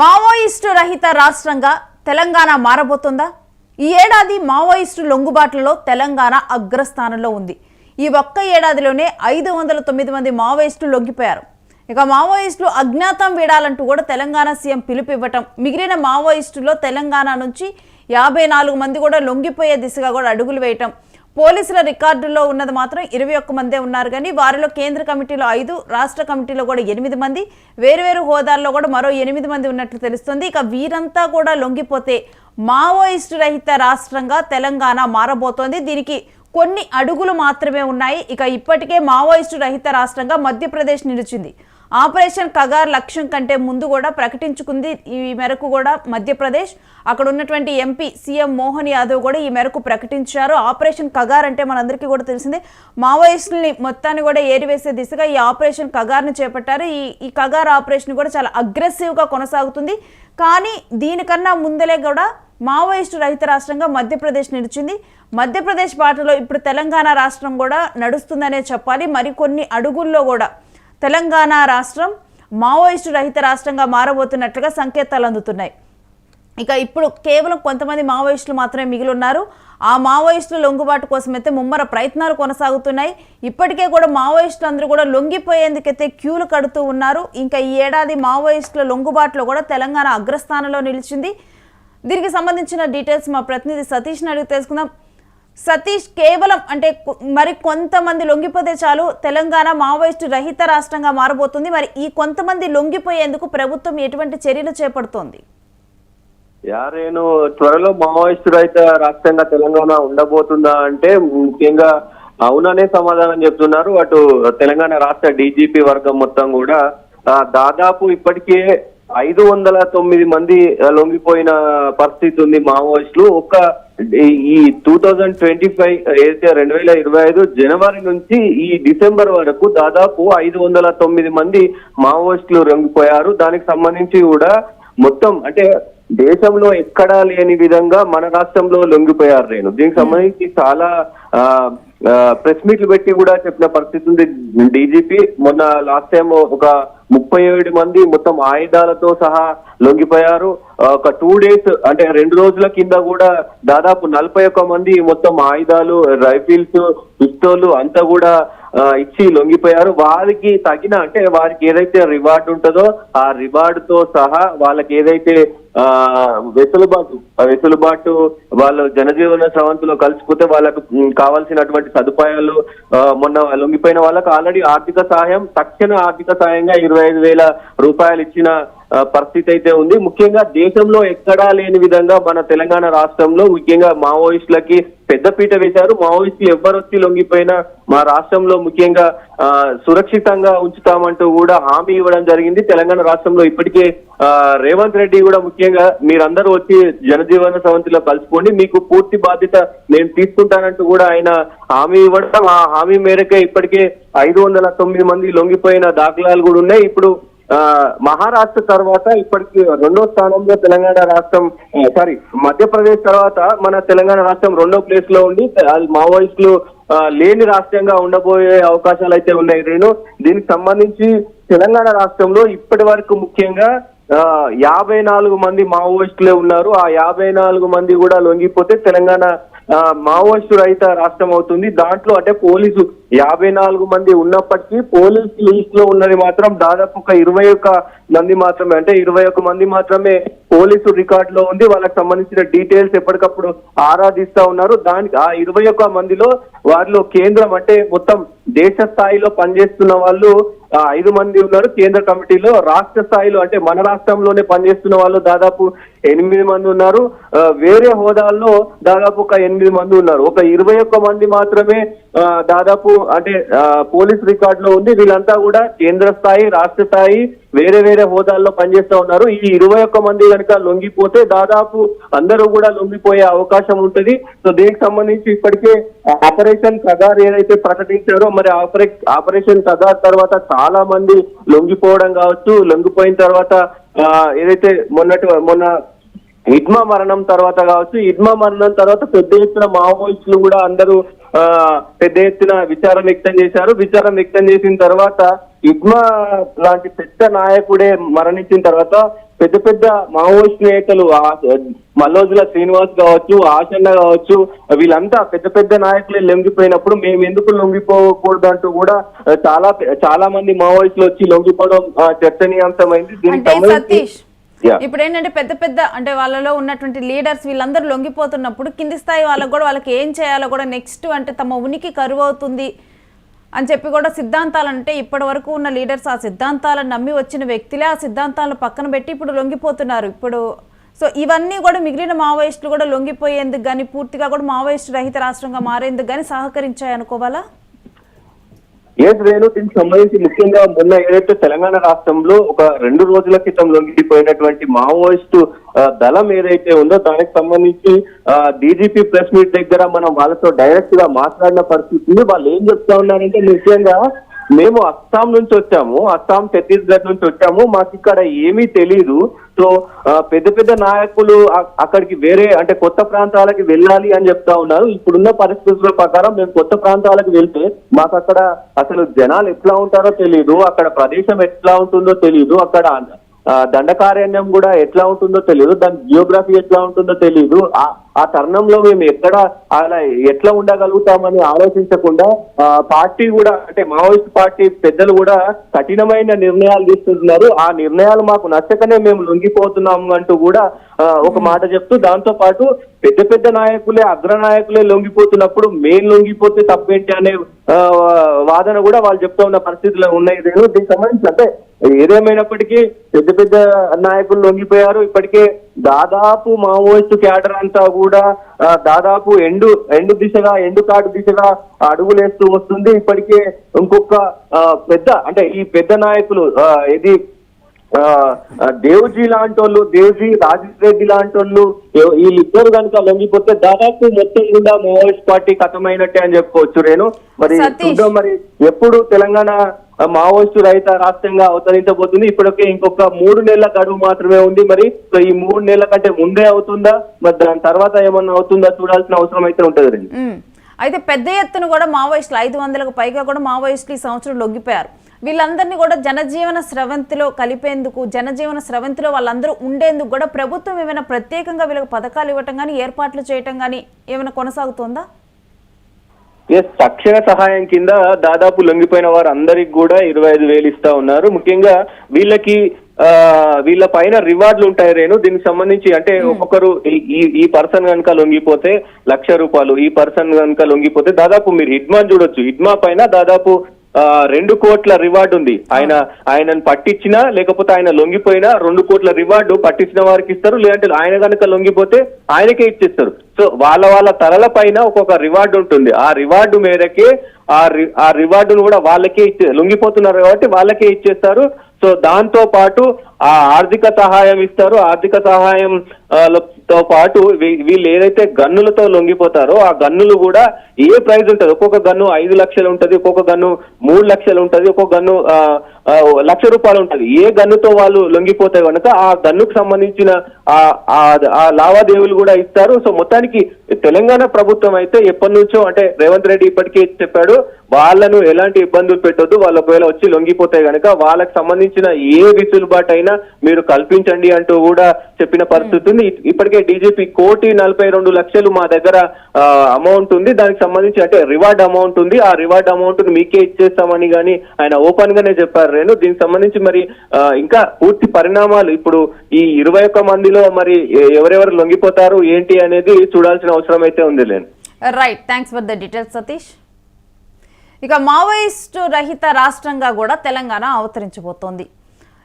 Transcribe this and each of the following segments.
Maoist రహిత రాష్ట్రంగా తెలంగాణ మారబోతుందా? ఈ ఏడాది మావోయిస్టు లొంగుబాట్లలో తెలంగాణ అగ్రస్థానంలో ఉంది. ఈ ఒక్క ఏడాదిలోనే 509 మంది మావోయిస్టులు లొంగిపోయారు. ఇక మావోయిస్టులు అజ్ఞాతం వీడాలంటూ కూడా తెలంగాణ సీఎం పిలుపు ఇవ్వటం, మిగిలిన మావోయిస్టుల్లో తెలంగాణ నుంచి 54 మంది కూడా లొంగిపోయే దిశగా కూడా అడుగులు వేయటం, పోలీసుల రికార్డుల్లో ఉన్నది మాత్రం 21 మందే ఉన్నారు. కానీ వారిలో కేంద్ర కమిటీలో 5, రాష్ట్ర కమిటీలో కూడా 8 మంది, వేరువేరు హోదాల్లో కూడా మరో 8 మంది ఉన్నట్లు తెలుస్తుంది. ఇక వీరంతా కూడా లొంగిపోతే మావోయిస్టు రహిత రాష్ట్రంగా తెలంగాణ మారబోతోంది. దీనికి కొన్ని అడుగులు మాత్రమే ఉన్నాయి. ఇక ఇప్పటికే మావోయిస్టు రహిత రాష్ట్రంగా మధ్యప్రదేశ్ నిలిచింది. ఆపరేషన్ కగార్ లక్ష్యం కంటే ముందు కూడా ప్రకటించుకుంది. ఈ మేరకు కూడా మధ్యప్రదేశ్ అక్కడ ఉన్నటువంటి ఎంపీ సీఎం మోహన్ యాదవ్ కూడా ఈ మేరకు ప్రకటించారు. ఆపరేషన్ కగార్ అంటే మనందరికీ కూడా తెలిసిందే, మావోయిస్టుల్ని మొత్తాన్ని కూడా ఏరివేసే దిశగా ఈ ఆపరేషన్ కగార్ని చేపట్టారు. ఈ కగార్ ఆపరేషన్ కూడా చాలా అగ్రెసివ్గా కొనసాగుతుంది. కానీ దీనికన్నా ముందలే కూడా మావోయిస్టు రహిత రాష్ట్రంగా మధ్యప్రదేశ్ నిలిచింది. మధ్యప్రదేశ్ బాటలో ఇప్పుడు తెలంగాణ రాష్ట్రం కూడా నడుస్తుందనే చెప్పాలి. మరికొన్ని అడుగుల్లో కూడా తెలంగాణ రాష్ట్రం మావోయిస్టు రహిత రాష్ట్రంగా మారబోతున్నట్లుగా సంకేతాలు అందుతున్నాయి. ఇక ఇప్పుడు కేవలం కొంతమంది మావోయిస్టులు మాత్రమే మిగిలి ఉన్నారు. ఆ మావోయిస్టుల లొంగుబాటు కోసం అయితే ముమ్మర ప్రయత్నాలు కొనసాగుతున్నాయి. ఇప్పటికే కూడా మావోయిస్టులు అందరూ కూడా లొంగిపోయేందుకైతే క్యూలు కడుతూ ఉన్నారు. ఇంకా ఈ ఏడాది మావోయిస్టుల లొంగుబాటులో కూడా తెలంగాణ అగ్రస్థానంలో నిలిచింది. దీనికి సంబంధించిన డీటెయిల్స్ మా ప్రతినిధి సతీష్ని అడిగి తెలుసుకుందాం. సతీష్, కేవలం అంటే మరి కొంతమంది లొంగిపోతే చాలు తెలంగాణ మావోయిస్టు రహిత రాష్ట్రంగా మారబోతుంది. మరి ఈ కొంతమంది లొంగిపోయేందుకు ప్రభుత్వం ఎటువంటి చర్యలు చేపడుతోంది? యారేను త్వరలో మావోయిస్టు రహిత రాష్ట్రంగా తెలంగాణ ఉండబోతుందా అంటే ముఖ్యంగా అవుననే సమాధానం చెప్తున్నారు. అటు తెలంగాణ రాష్ట్ర డీజీపీ వర్గం మొత్తం కూడా దాదాపు ఇప్పటికే 509 మంది లొంగిపోయిన పరిస్థితి ఉంది మావోయిస్టులు. ఈ 2025 ఏదైతే 2025 జనవరి నుంచి ఈ డిసెంబర్ వరకు దాదాపు 509 మంది మావోయిస్టులు లొంగిపోయారు. దానికి సంబంధించి కూడా మొత్తం అంటే దేశంలో ఎక్కడా లేని విధంగా మన రాష్ట్రంలో లొంగిపోయారు. దీనికి సంబంధించి చాలా ప్రెస్ మీట్లు పెట్టి కూడా చెప్పిన పరిస్థితి ఉంది డీజీపీ. మొన్న లాస్ట్ టైం ఒక 37 మంది మొత్తం ఆయుధాలతో సహా లొంగిపోయారు. ఒక 2 days అంటే 2 రోజుల కింద కూడా దాదాపు 41 మంది మొత్తం ఆయుధాలు, రైఫిల్స్, పిస్తోలు అంతా కూడా ఇచ్చి లొంగిపోయారు. వారికి తగిన అంటే వారికి ఏదైతే రివార్డు ఉంటుందో ఆ రివార్డుతో సహా వాళ్ళకి ఏదైతే వెసులుబాటు వాళ్ళు జనజీవన స్రవంతిలో కలిసిపోతే వాళ్ళకు కావాల్సినటువంటి సదుపాయాలు మొన్న లొంగిపోయిన వాళ్ళకు ఆల్రెడీ ఆర్థిక సహాయం, తక్షణ ఆర్థిక సహాయంగా 25,000 రూపాయలు ఇచ్చిన పరిస్థితి అయితే ఉంది. ముఖ్యంగా దేశంలో ఎక్కడా లేని విధంగా మన తెలంగాణ రాష్ట్రంలో ముఖ్యంగా మావోయిస్టులకి పెద్దపీట వేశారు. మావోయిస్టులు ఎవరొచ్చి లొంగిపోయినా మా రాష్ట్రంలో ముఖ్యంగా సురక్షితంగా ఉంచుతామంటూ కూడా హామీ ఇవ్వడం జరిగింది. తెలంగాణ రాష్ట్రంలో ఇప్పటికే రేవంత్ రెడ్డి కూడా ముఖ్యంగా మీరందరూ వచ్చి జనజీవన స్రవంతిలో కలుసుకోండి, మీకు పూర్తి బాధ్యత నేను తీసుకుంటానంటూ కూడా ఆయన హామీ ఇవ్వడం, ఆ హామీ మేరకే ఇప్పటికే 509 మంది లొంగిపోయిన దాఖలాలు కూడా ఉన్నాయి. ఇప్పుడు మహారాష్ట్ర తర్వాత ఇప్పటికి 2వ స్థానంలో తెలంగాణ రాష్ట్రం మధ్యప్రదేశ్ తర్వాత మన తెలంగాణ రాష్ట్రం 2వ ప్లేస్ లో ఉండి మావోయిస్టులు లేని రాష్ట్రంగా ఉండబోయే అవకాశాలు అయితే ఉన్నాయి. దీనికి సంబంధించి తెలంగాణ రాష్ట్రంలో ఇప్పటి వరకు ముఖ్యంగా 54 మంది మావోయిస్టులే ఉన్నారు. ఆ 54 మంది కూడా లొంగిపోతే తెలంగాణ మావోయిస్టు రహిత రాష్ట్రం అవుతుంది. దాంట్లో అంటే పోలీసు 54 మంది ఉన్నప్పటికీ పోలీసు లిస్ట్ లో ఉన్నది మాత్రం దాదాపు ఒక 21 మంది మాత్రమే. అంటే 21 మంది మాత్రమే పోలీసు రికార్డ్ లో ఉంది. వాళ్ళకి సంబంధించిన డీటెయిల్స్ ఎప్పటికప్పుడు ఆరాధిస్తా ఉన్నారు. దానికి ఆ 21 మందిలో వారిలో కేంద్రం అంటే మొత్తం దేశ స్థాయిలో పనిచేస్తున్న వాళ్ళు 5 మంది ఉన్నారు కేంద్ర కమిటీలో. రాష్ట్ర స్థాయిలో అంటే మన రాష్ట్రంలోనే పనిచేస్తున్న వాళ్ళు దాదాపు 8 మంది ఉన్నారు. వేరే హోదాల్లో దాదాపు ఒక 8 మంది ఉన్నారు. ఒక 21 మంది మాత్రమే దాదాపు అంటే పోలీస్ రికార్డ్ లో ఉంది. వీళ్ళంతా కూడా కేంద్ర స్థాయి, రాష్ట్ర స్థాయి, వేరే వేరే హోదాల్లో పనిచేస్తా ఉన్నారు. ఈ 21 మంది కనుక లొంగిపోతే దాదాపు అందరూ కూడా లొంగిపోయే అవకాశం ఉంటుంది. సో దీనికి సంబంధించి ఇప్పటికే ఆపరేషన్ కగార్ ఏదైతే ప్రకటించారో మరి ఆపరేషన్ కగార్ తర్వాత చాలా మంది లొంగిపోవడం కావచ్చు, లొంగిపోయిన తర్వాత ఏదైతే మొన్న ఇడ్మా మరణం తర్వాత కావచ్చు, ఇడ్మా మరణం తర్వాత పెద్ద ఎత్తున మావోయిస్టులు కూడా అందరూ పెద్ద ఎత్తున విచారం వ్యక్తం చేశారు. విచారం వ్యక్తం చేసిన తర్వాత ఇడ్మా లాంటి పెద్ద నాయకుడే మరణించిన తర్వాత పెద్ద పెద్ద మావోయిస్ట్ నేతలు మల్లోజుల శ్రీనివాస్ కావచ్చు, ఆశన్న కావచ్చు, వీళ్ళంతా పెద్ద పెద్ద నాయకులే లొంగిపోయినప్పుడు మేము ఎందుకు లొంగిపోకూడదు అంటూ కూడా చాలా మంది మావోయిస్టులు వచ్చి లొంగిపోవడం చర్చనీయాంశమైంది. అంటే సతీష్, ఇప్పుడు ఏంటంటే పెద్ద పెద్ద అంటే వాళ్ళలో ఉన్నటువంటి లీడర్స్ వీళ్ళందరూ లొంగిపోతున్నప్పుడు కింది స్థాయి వాళ్ళకు కూడా వాళ్ళకి ఏం చేయాలో కూడా నెక్స్ట్ అంటే తమ ఉనికి కరువు అవుతుంది అని చెప్పి కూడా సిద్ధాంతాలు అంటే ఇప్పటి వరకు ఉన్న లీడర్స్ ఆ సిద్ధాంతాలను నమ్మి వచ్చిన వ్యక్తులే ఆ సిద్ధాంతాలను పక్కన పెట్టి ఇప్పుడు లొంగిపోతున్నారు. ఇప్పుడు సో ఇవన్నీ కూడా మిగిలిన మావోయిస్టులు కూడా లొంగిపోయేందుకు కానీ పూర్తిగా కూడా మావోయిస్టు రహిత రాష్ట్రంగా మారేందుకు కానీ సహకరించాయి అనుకోవాలా? రేణు, దీనికి సంబంధించి ముఖ్యంగా మొన్న ఏదైతే తెలంగాణ రాష్ట్రంలో ఒక 2 రోజుల క్రితం లొంగిపోయినటువంటి మావోయిస్టు దళం ఏదైతే ఉందో దానికి సంబంధించి డీజీపీ ప్రెస్ మీట్ దగ్గర మనం వాళ్ళతో డైరెక్ట్ గా మాట్లాడిన పరిస్థితి. వాళ్ళు ఏం చెప్తా ఉన్నారంటే ముఖ్యంగా మేము అస్సాం నుంచి వచ్చాము, అస్సాం ఛత్తీస్గఢ్ నుంచి వచ్చాము, మాకు ఇక్కడ ఏమీ తెలీదు. సో పెద్ద పెద్ద నాయకులు అక్కడికి వేరే అంటే కొత్త ప్రాంతాలకు వెళ్ళాలి అని చెప్తా ఉన్నారు. ఇప్పుడున్న పరిస్థితుల ప్రకారం మేము కొత్త ప్రాంతాలకు వెళ్తే మాకు అక్కడ అసలు జనాలు ఎట్లా ఉంటారో తెలియదు, అక్కడ ప్రదేశం ఎట్లా ఉంటుందో తెలియదు, అక్కడ దండకారణ్యం కూడా ఎట్లా ఉంటుందో తెలియదు, దాని జియోగ్రఫీ ఎట్లా ఉంటుందో తెలియదు. ఆ తరుణంలో మేము ఎక్కడ అలా ఎట్లా ఉండగలుగుతామని ఆలోచించకుండా పార్టీ కూడా అంటే మావోయిస్ట్ పార్టీ పెద్దలు కూడా కఠినమైన నిర్ణయాలు తీసుకుంటున్నారు. ఆ నిర్ణయాలు మాకు నచ్చకనే మేము లొంగిపోతున్నాము అంటూ కూడా ఒక మాట చెప్తూ, దాంతో పాటు పెద్ద పెద్ద నాయకులే అగ్రనాయకులే లొంగిపోతున్నప్పుడు మేము లొంగిపోతే తప్పేంటి అనే వాదన కూడా వాళ్ళు చెప్తా ఉన్న పరిస్థితులు ఉన్నాయి. దీనికి సంబంధించి అంటే ఏదేమైనప్పటికీ పెద్ద పెద్ద నాయకులు లొంగిపోయారు. ఇప్పటికే దాదాపు మావోయిస్టు క్యాడర్ అంతా కూడా దాదాపు ఎండు దిశగా ఎండు కాటు దిశగా అడుగులేస్తూ వస్తుంది. ఇప్పటికే ఇంకొక పెద్ద అంటే ఈ పెద్ద నాయకులు ఇది దేవ్జీ లాంటి వాళ్ళు, దేవ్జీ రాజేష్ రెడ్డి లాంటి వాళ్ళు వీళ్ళిద్దరు కనుక లొంగిపోతే దాదాపు మొత్తం కూడా మావోయిస్ట్ పార్టీ ఖతమైనట్టే అని చెప్పుకోవచ్చు. రేణు, మరి చూద్దాం మరి ఎప్పుడు తెలంగాణ మావోయిస్టు రహిత రాష్ట్రంగా అవతరించబోతుంది. ఇప్పటికే ఇంకొక 3 నెలల గడువు మాత్రమే ఉంది. మరి ఈ 3 నెలల కంటే ముందే అవుతుందా, మరి దాని తర్వాత ఏమన్నా అవుతుందా చూడాల్సిన అవసరం అయితే ఉంటుంది. అయితే పెద్ద ఎత్తున కూడా మావోయిస్టులు 500కు పైగా కూడా మావోయిస్టులు ఈ సంవత్సరం లొంగిపోయారు. వీళ్ళందరినీ కూడా జనజీవన స్రవంతిలో కలిపేందుకు, జనజీవన స్రవంతిలో వాళ్ళందరూ ఉండేందుకు కూడా ప్రభుత్వం ఏమైనా ప్రత్యేకంగా వీళ్ళకి పథకాలు ఇవ్వటం కానీ ఏర్పాట్లు చేయటం కానీ ఏమైనా కొనసాగుతుందా? తక్షణ సహాయం కింద దాదాపు లొంగిపోయిన వారు అందరికి కూడా 25,000 ఇస్తా ఉన్నారు. ముఖ్యంగా వీళ్ళ పైన రివార్డులు ఉంటాయి. రేణు, దీనికి సంబంధించి అంటే ఒక్కొక్కరు ఈ పర్సన్ కనుక లొంగిపోతే 1,00,000 రూపాయలు, ఈ పర్సన్ కనుక లొంగిపోతే దాదాపు మీరు హిడ్మా చూడొచ్చు, హిడ్మా పైన దాదాపు 2 కోట్ల రివార్డు ఉంది. ఆయనను పట్టించినా లేకపోతే ఆయన లొంగిపోయినా 2 కోట్ల రివార్డు పట్టించిన వారికి ఇస్తారు, లేదంటే ఆయన కనుక లొంగిపోతే ఆయనకే ఇచ్చేస్తారు. సో వాళ్ళ తలల పైన ఒక్కొక్క రివార్డు ఉంటుంది. ఆ రివార్డు మేరకే ఆ రివార్డును కూడా వాళ్ళకే లొంగిపోతున్నారు కాబట్టి వాళ్ళకే ఇచ్చేస్తారు. సో దాంతో పాటు ఆ ఆర్థిక సహాయం ఇస్తారు. ఆర్థిక సహాయం తో పాటు వీళ్ళు ఏదైతే గన్నులతో లొంగిపోతారో ఆ గన్నులు కూడా ఏ ప్రైజ్ ఉంటుంది. ఒక్కొక్క గన్ను 5 లక్షలు ఉంటుంది, ఒక్కొక్క గన్ను 3 లక్షలు ఉంటుంది, ఒక్కొక్క గన్ను 1,00,000 రూపాయలు ఉంటుంది. ఏ గన్నుతో వాళ్ళు లొంగిపోతే కనుక ఆ గన్నుకు సంబంధించిన ఆ లావాదేవీలు కూడా ఇస్తారు. సో మొత్తానికి తెలంగాణ ప్రభుత్వం అయితే ఎప్పటి నుంచో అంటే రేవంత్ రెడ్డి ఇప్పటికే చెప్పాడు, వాళ్ళను ఎలాంటి ఇబ్బందులు పెట్టొద్దు, వాళ్ళు ఒకవేళ వచ్చి లొంగిపోతే కనుక వాళ్ళకి సంబంధించిన ఏ విసులుబాటు అయినా మీరు కల్పించండి అంటూ కూడా చెప్పిన పరిస్థితి ఉంది. ఇప్పటికే డీజీపీ 1,42,00,000 మా దగ్గర అమౌంట్ ఉంది, దానికి సంబంధించి అంటే రివార్డ్ అమౌంట్ ఉంది, ఆ రివార్డ్ అమౌంట్ మీకే ఇచ్చేస్తామని కానీ ఆయన ఓపెన్ గానే చెప్పారు. రేణు, దీనికి సంబంధించి మరి ఇంకా పూర్తి పరిణామాలు ఇప్పుడు ఈ 21 మందిలో మరి ఎవరెవరు లొంగిపోతారు ఏంటి అనేది చూడాల్సిన అవసరం అయితే ఉంది. Right, thanks for the details Satish. ఇక మావోయిస్టు రహిత రాష్ట్రంగా కూడా తెలంగాణ అవతరించబోతోంది.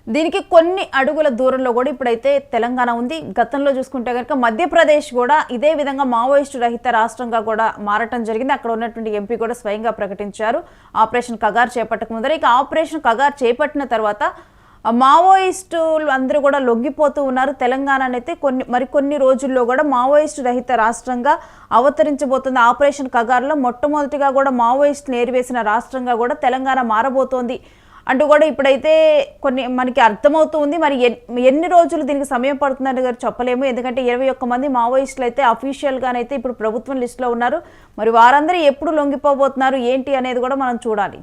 దీనికి కొన్ని అడుగుల దూరంలో కూడా ఇప్పుడైతే తెలంగాణ ఉంది. గతంలో చూసుకుంటే కనుక మధ్యప్రదేశ్ కూడా ఇదే విధంగా మావోయిస్టు రహిత రాష్ట్రంగా కూడా మారటం జరిగింది. అక్కడ ఉన్నటువంటి ఎంపీ కూడా స్వయంగా ప్రకటించారు ఆపరేషన్ కగార్ చేపట్టక ముందర. ఇక ఆపరేషన్ కగార్ చేపట్టిన తర్వాత మావోయిస్టులు అందరూ కూడా లొంగిపోతూ ఉన్నారు. తెలంగాణ అయితే మరికొన్ని రోజుల్లో కూడా మావోయిస్టు రహిత రాష్ట్రంగా అవతరించబోతుంది. ఆపరేషన్ కగార్లో మొట్టమొదటిగా కూడా మావోయిస్టులు ఏరివేసిన రాష్ట్రంగా కూడా తెలంగాణ మారబోతోంది అంటూ కూడా ఇప్పుడైతే కొన్ని మనకి అర్థమవుతుంది. మరి ఎన్ని రోజులు దీనికి సమయం పడుతుందని గారు చెప్పలేము. ఎందుకంటే 21 మంది మావోయిస్టులు అయితే అఫీషియల్గానైతే ఇప్పుడు ప్రభుత్వం లిస్టులో ఉన్నారు. మరి వారందరూ ఎప్పుడు లొంగిపోబోతున్నారు ఏంటి అనేది కూడా మనం చూడాలి.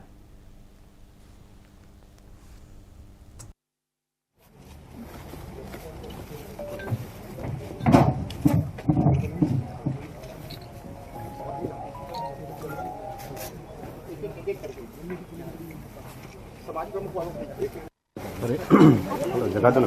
जगा दो ना